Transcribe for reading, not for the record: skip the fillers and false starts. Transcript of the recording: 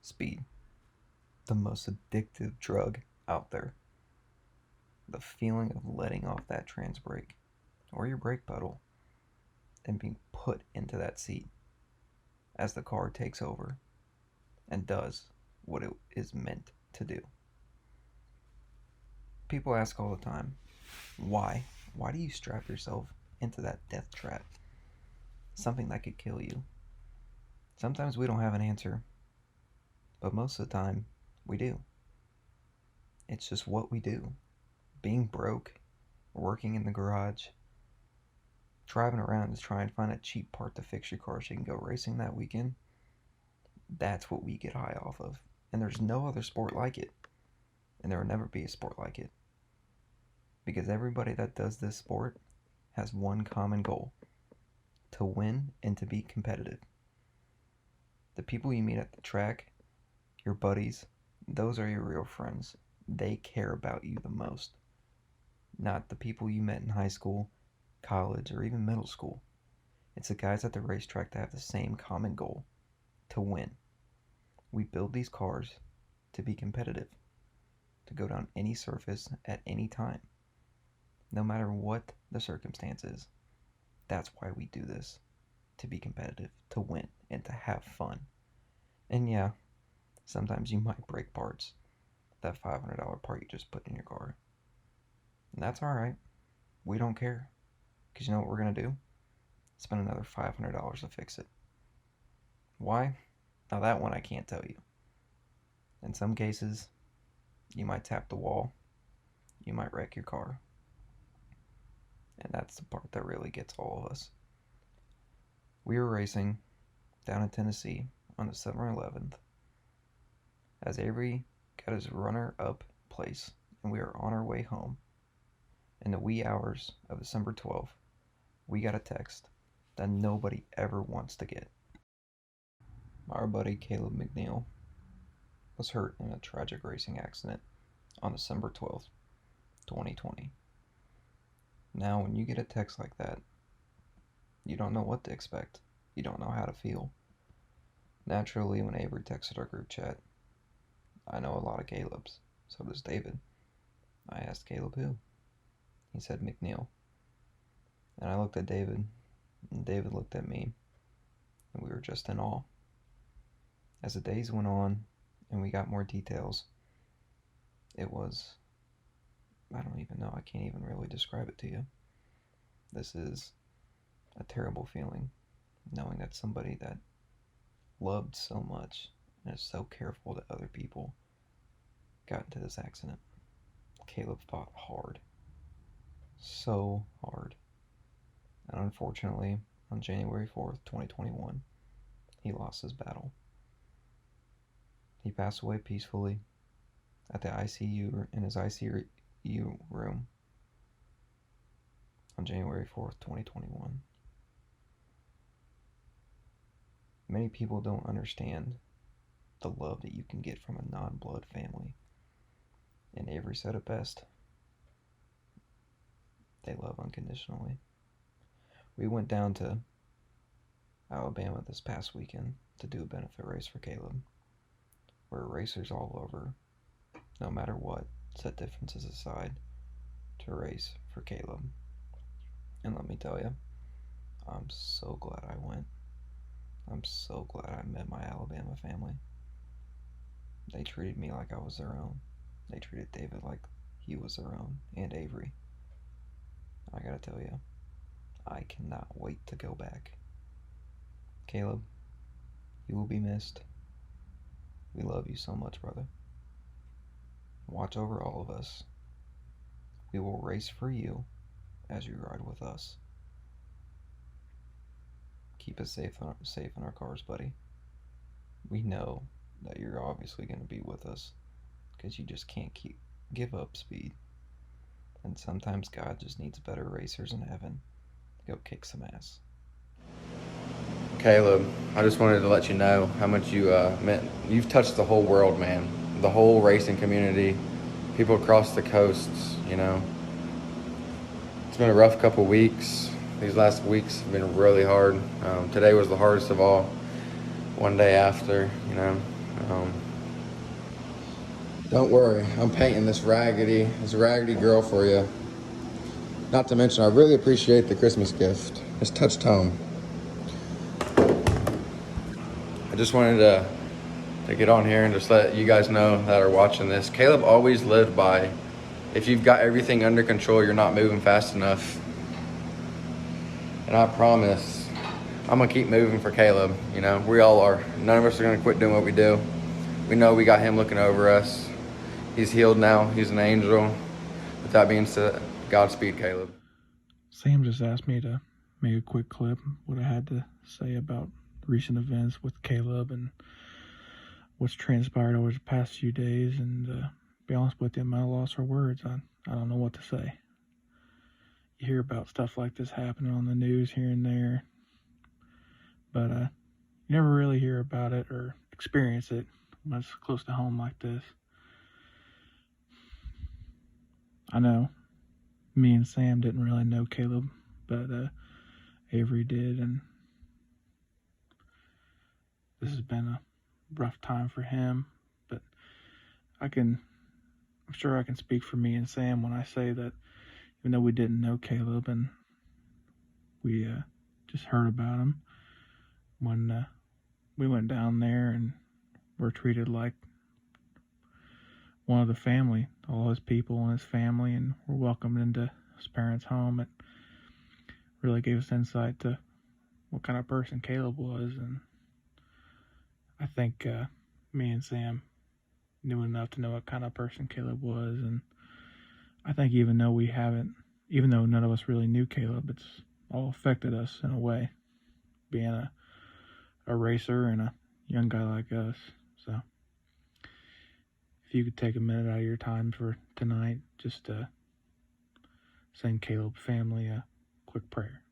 Speed, the most addictive drug out there. The feeling of letting off that trans brake or your brake pedal and being put into that seat as the car takes over and does what it is meant to do. People ask all the time, why? Why do you strap yourself into that death trap? Something that could kill you. Sometimes we don't have an answer, but most of the time we do. It's just what we do. Being broke, working in the garage, driving around to try and find a cheap part to fix your car so you can go racing that weekend, that's what we get high off of. And there's no other sport like it. And there will never be a sport like it. Because everybody that does this sport has one common goal: to win and to be competitive. The people you meet at the track, your buddies, those are your real friends. They care about you the most. Not the people you met in high school, college, or even middle school. It's the guys at the racetrack that have the same common goal: to win. We build these cars to be competitive, to go down any surface at any time, no matter what the circumstances. That's why we do this, to be competitive, to win, and to have fun. And yeah, sometimes you might break parts, that $500 part you just put in your car. And that's alright. We don't care. Because you know what we're going to do? Spend another $500 to fix it. Why? Now that one I can't tell you. In some cases, you might tap the wall. You might wreck your car. And that's the part that really gets all of us. We were racing down in Tennessee on December 11th as Avery got his runner-up place, and we were on our way home. In the wee hours of December 12th, we got a text that nobody ever wants to get. Our buddy Caleb McNeill was hurt in a tragic racing accident on December 12th, 2020. Now, when you get a text like that, you don't know what to expect. You don't know how to feel. Naturally, when Avery texted our group chat, I know a lot of Caleb's. So does David. I asked Caleb who. He said McNeill. And I looked at David, and David looked at me, and we were just in awe. As the days went on, and we got more details, it was, I don't even know, I can't even really describe it to you. This is a terrible feeling, knowing that somebody that loved so much and is so careful to other people got into this accident. Caleb fought hard. So hard. And unfortunately, on January 4th, 2021, he lost his battle. He passed away peacefully at the ICU, in his ICU room on January 4th, 2021. Many people don't understand the love that you can get from a non-blood family. And Avery said it best. They love unconditionally. We went down to Alabama this past weekend to do a benefit race for Caleb, where racers all over, no matter what, set differences aside to race for Caleb. And let me tell you, I'm so glad I went. I'm so glad I met my Alabama family. They treated me like I was their own. They treated David like he was their own, and Avery. I gotta tell you, I cannot wait to go back. Caleb, you will be missed. We love you so much, brother. Watch over all of us. We will race for you as you ride with us. Keep us safe in our cars, buddy. We know that you're obviously going to be with us because you just can't give up speed. And sometimes God just needs better racers in heaven to go kick some ass. Caleb, I just wanted to let you know how much you meant. You've touched the whole world, man. The whole racing community, people across the coasts, you know. It's been a rough couple weeks. These last weeks have been really hard. Today was the hardest of all. One day after, you know. Um, don't worry, I'm painting this raggedy girl for you. Not to mention, I really appreciate the Christmas gift. It's touched home. I just wanted to get on here and just let you guys know that are watching this. Caleb always lived by, if you've got everything under control, you're not moving fast enough. And I promise, I'm gonna keep moving for Caleb. You know, we all are. None of us are gonna quit doing what we do. We know we got him looking over us. He's healed now. He's an angel. With that being said, Godspeed, Caleb. Sam just asked me to make a quick clip, what I had to say about recent events with Caleb and what's transpired over the past few days. And be honest with you, I'm at a loss for words. I don't know what to say. You hear about stuff like this happening on the news here and there, but you never really hear about it or experience it when it's close to home like this. I know me and Sam didn't really know Caleb, but Avery did, and this has been a rough time for him. But I'm sure I can speak for me and Sam when I say that even though we didn't know Caleb and we just heard about him, when we went down there and were treated like one of the family, all his people and his family, and were welcomed into his parents' home, it really gave us insight to what kind of person Caleb was. And I think me and Sam knew enough to know what kind of person Caleb was. And I think even though none of us really knew Caleb, it's all affected us in a way, being a racer and a young guy like us. So if you could take a minute out of your time for tonight, just send Caleb's family a quick prayer.